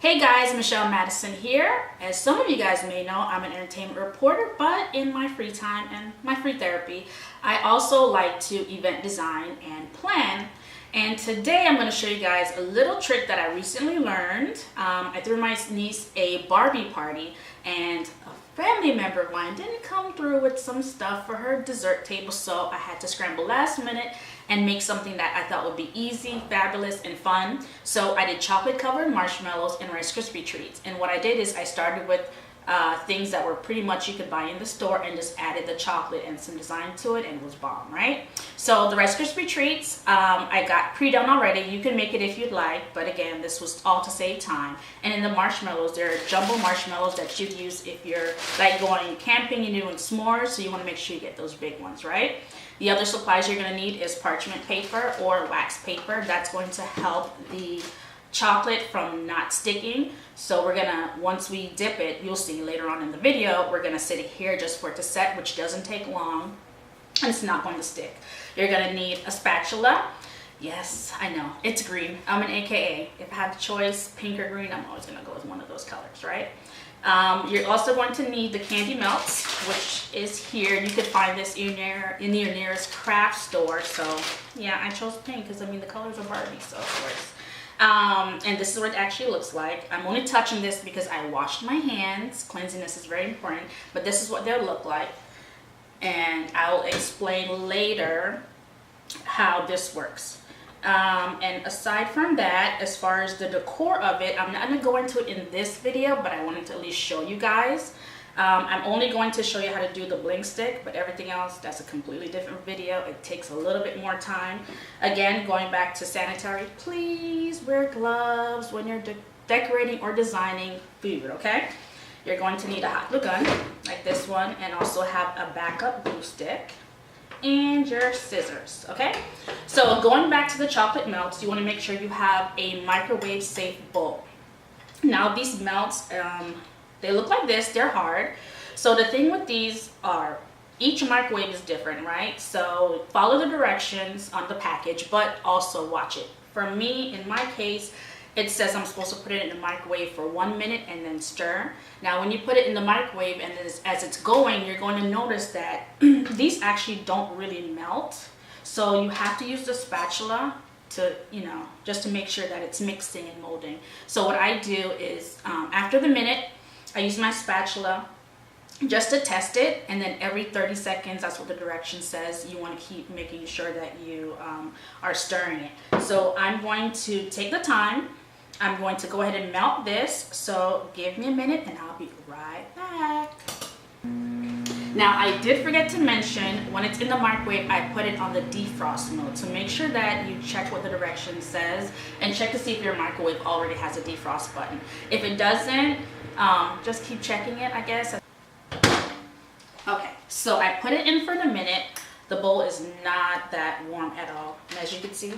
Hey guys, Madison here. As some of you guys may know, I'm an entertainment reporter, but in my free time and my free therapy, I also like to event design and plan. And today I'm going to show you guys a little trick that I recently learned. I threw my niece a Barbie party, and a family member of mine didn't come through with some stuff for her dessert table, so I had to scramble last minute and make something that I thought would be easy, fabulous, and fun. So I did chocolate covered marshmallows and Rice Krispie treats. And what I did is I started with things that were pretty much you could buy in the store and just added the chocolate and some design to it, and it was bomb, right? So the Rice Krispie treats, I got pre-done already. You can make it if you'd like, but again, this was all to save time. And in the marshmallows, there are jumbo marshmallows that you'd use if you're like going camping and doing s'mores, so you want to make sure you get those big ones, right? The other supplies you're going to need is parchment paper or wax paper. That's going to help the chocolate from not sticking. So we're gonna, once we dip it, you'll see later on in the video, we're gonna sit it here just for it to set, which doesn't take long, and it's not going to stick. You're gonna need a spatula. Yes, I know, it's green. I'm an AKA. If I had the choice, pink or green, I'm always gonna go with one of those colors, right? You're also going to need the candy melts, which is here. You could find this in your nearest craft store. So yeah, I chose pink because I mean the colors are Barbie, so of course. And this is what it actually looks like. I'm only touching this because I washed my hands. Cleanliness is very important, but this is what they'll look like. And I'll explain later how this works. And aside from that, as far as the decor of it, I'm not going to go into it in this video, but I wanted to at least show you guys. I'm only going to show you how to do the Bling Stick, but everything else, that's a completely different video. It takes a little bit more time. Again, going back to sanitary, please wear gloves when you're decorating or designing food, okay? You're going to need a hot glue gun, like this one, and also have a backup glue stick and your scissors, okay? So going back to the chocolate melts, you want to make sure you have a microwave safe bowl. Now these melts, they look like this, they're hard. So the thing with these are, each microwave is different, right? So follow the directions on the package, but also watch it. For me, in my case, it says I'm supposed to put it in the microwave for 1 minute and then stir. Now when you put it in the microwave and as it's going, you're going to notice that these actually don't really melt. So you have to use the spatula to, just to make sure that it's mixing and molding. So what I do is after the minute, I use my spatula just to test it, and then every 30 seconds, that's what the direction says, you want to keep making sure that you are stirring it. So I'm going to take the time. I'm going to go ahead and melt this. So give me a minute and I'll be right back. Now I did forget to mention, when it's in the microwave, I put it on the defrost mode. So make sure that you check what the direction says and check to see if your microwave already has a defrost button. If it doesn't, just keep checking it, I guess. Okay, so I put it in for the minute. The bowl is not that warm at all. And as you can see,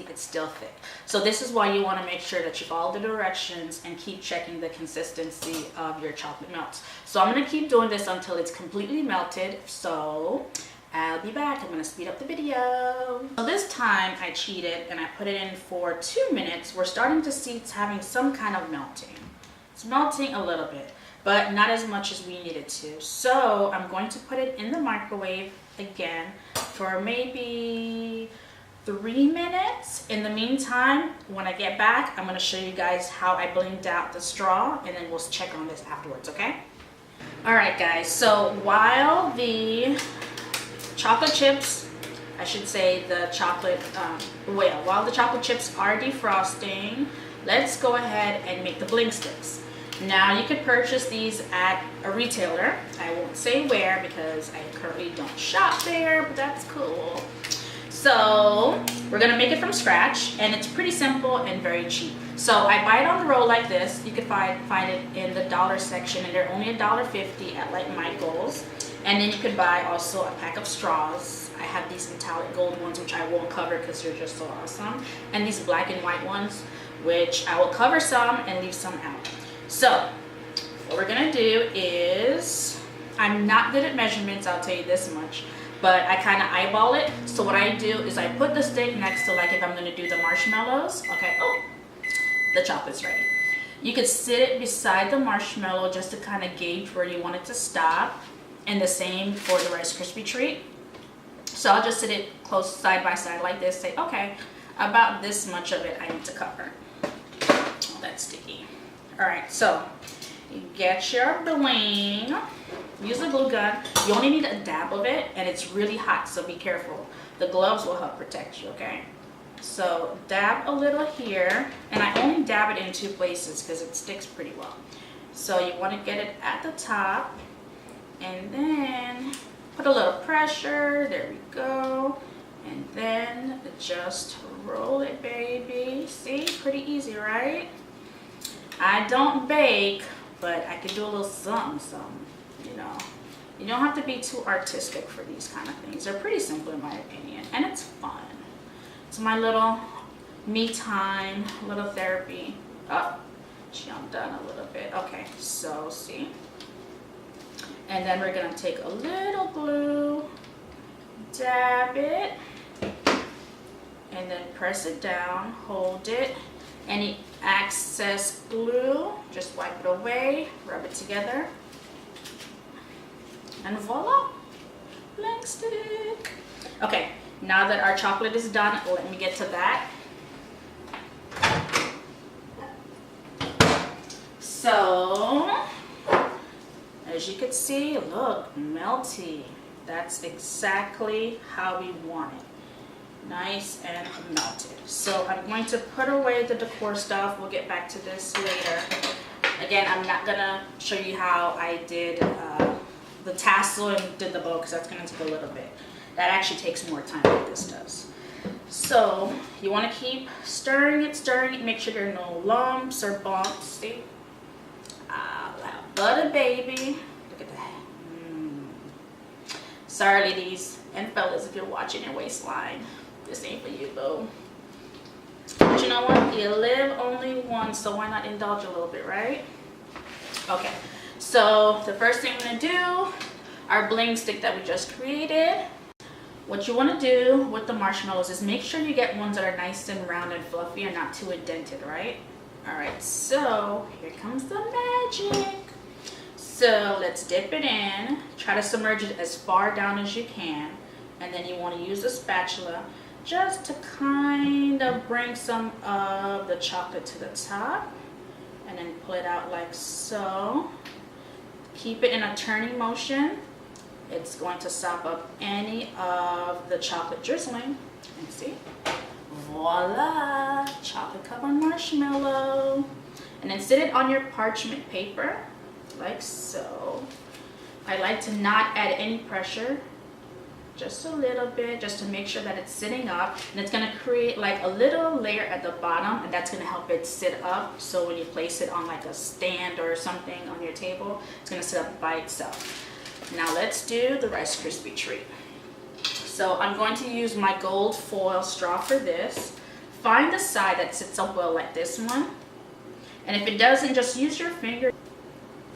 it's still thick. So this is why you want to make sure that you follow the directions and keep checking the consistency of your chocolate melts. So I'm going to keep doing this until it's completely melted. So I'll be back. I'm going to speed up the video. So this time I cheated and I put it in for 2 minutes. We're starting to see it's having some kind of melting. It's melting a little bit, but not as much as we needed to. So I'm going to put it in the microwave again for maybe 3 minutes. In the meantime, when I get back, I'm going to show you guys how I blinged out the straw, and then we'll check on this afterwards, okay? All right, guys, so while the chocolate chips, I should say the chocolate, while the chocolate chips are defrosting, let's go ahead and make the Bling Sticks. Now you could purchase these at a retailer. I won't say where because I currently don't shop there, but that's cool. So we're gonna make it from scratch, and it's pretty simple and very cheap. So I buy it on the roll like this. You could find it in the dollar section, and they're only $1.50 at like Michael's. And then you could buy also a pack of straws. I have these metallic gold ones, which I won't cover because they're just so awesome. And these black and white ones, which I will cover some and leave some out. So what we're gonna do is, I'm not good at measurements, I'll tell you this much, but I kind of eyeball it. So what I do is I put the stick next to, like if I'm gonna do the marshmallows, okay, oh, the chocolate's ready. You could sit it beside the marshmallow just to kind of gauge where you want it to stop. And the same for the Rice Krispie treat. So I'll just sit it close side by side like this. Say, okay, about this much of it I need to cover. Oh, that's sticky. All right, so you get your bling. Use a glue gun. You only need a dab of it, and it's really hot, so be careful. The gloves will help protect you, okay? So dab a little here, and I only dab it in 2 places because it sticks pretty well. So you want to get it at the top, and then put a little pressure. There we go. And then just roll it, baby. See, pretty easy, right? I don't bake, but I can do a little something, you know. You don't have to be too artistic for these kind of things. They're pretty simple in my opinion, and it's fun. It's my little me time, little therapy. Oh, she undone a little bit. Okay, so see. And then we're gonna take a little glue, dab it, and then press it down, hold it. Any excess glue, just wipe it away, rub it together, and voila, Bling Stick. Okay, now that our chocolate is done, let me get to that. So, as you can see, look, melty. That's exactly how we want it. Nice and melted. So I'm going to put away the decor stuff. We'll get back to this later. Again, I'm not gonna show you how I did the tassel and did the bow because that's gonna take a little bit. That actually takes more time than this does. So you want to keep stirring it, make sure there are no lumps or bumps. See? Butter, baby. Look at that. Sorry, ladies and fellas, if you're watching your waistline. This ain't for you, though. But you know what? You live only once, so why not indulge a little bit, right? Okay, so the first thing I'm gonna do, our bling stick that we just created. What you want to do with the marshmallows is make sure you get ones that are nice and round and fluffy and not too indented, right? All right, so here comes the magic. So let's dip it in. Try to submerge it as far down as you can, and then you want to use a spatula just to kind of bring some of the chocolate to the top, and then pull it out like so. Keep it in a turning motion. It's going to sop up any of the chocolate drizzling. And see? Voila! Chocolate covered marshmallow. And then sit it on your parchment paper, like so. I like to not add any pressure. Just a little bit, just to make sure that it's sitting up. And it's gonna create like a little layer at the bottom, and that's gonna help it sit up. So when you place it on like a stand or something on your table, it's gonna sit up by itself. Now let's do the Rice Krispie treat. So I'm going to use my gold foil straw for this. Find the side that sits up well like this one. And if it doesn't, just use your finger.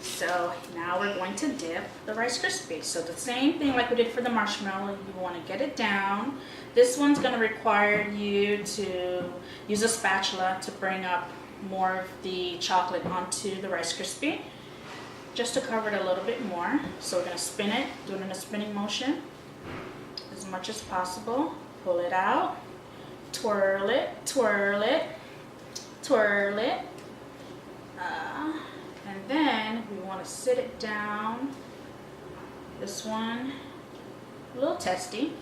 So now we're going to dip the Rice Krispies. So the same thing like we did for the marshmallow, you want to get it down. This one's going to require you to use a spatula to bring up more of the chocolate onto the Rice Krispie, just to cover it a little bit more. So we're going to spin it, do it in a spinning motion as much as possible. Pull it out, twirl it, twirl it, twirl it. And then we want to sit it down. This one, a little testy.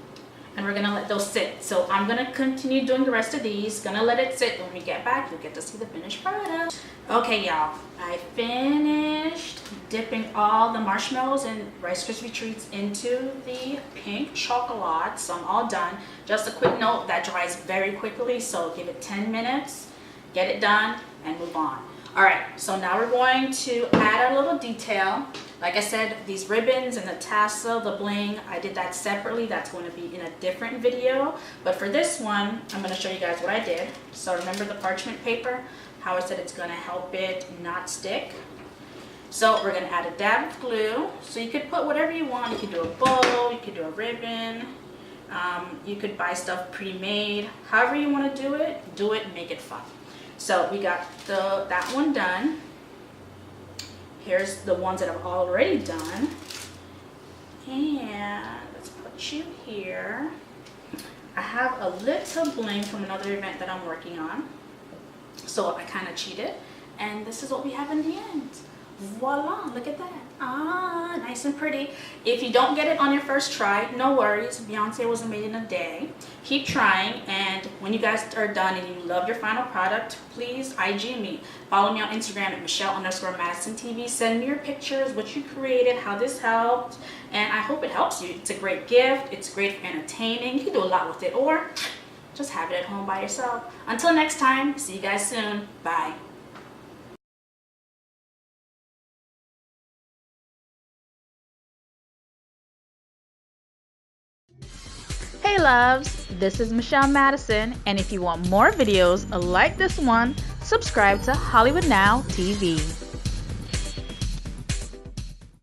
And we're going to let those sit. So I'm going to continue doing the rest of these. Going to let it sit. When we get back, you'll get to see the finished product. Okay, y'all. I finished dipping all the marshmallows and Rice Krispie treats into the pink chocolate. So I'm all done. Just a quick note, that dries very quickly. So give it 10 minutes, get it done, and move on. All right, so now we're going to add a little detail. Like I said, these ribbons and the tassel, the bling, I did that separately. That's going to be in a different video. But for this one, I'm going to show you guys what I did. So remember the parchment paper? How I said it's going to help it not stick. So we're going to add a dab of glue. So you could put whatever you want. You could do a bow, you could do a ribbon. You could buy stuff pre-made. However you want to do it, make it fun. So we got that one done. Here's the ones that I've already done. And let's put you here. I have a little bling from another event that I'm working on. So I kind of cheated. And this is what we have in the end. Voila, look at that. Ah, nice and pretty. If you don't get it on your first try, no worries. Beyonce wasn't made in a day. Keep trying, and when you guys are done and you love your final product, please IG me. Follow me on Instagram at Michelle_MadisonTV. Send me your pictures, what you created, how this helped, and I hope it helps you. It's a great gift. It's great for entertaining. You can do a lot with it, or just have it at home by yourself. Until next time, see you guys soon. Bye. Hey loves, this is Michelle Madison, and if you want more videos like this one, subscribe to Hollywood Now TV.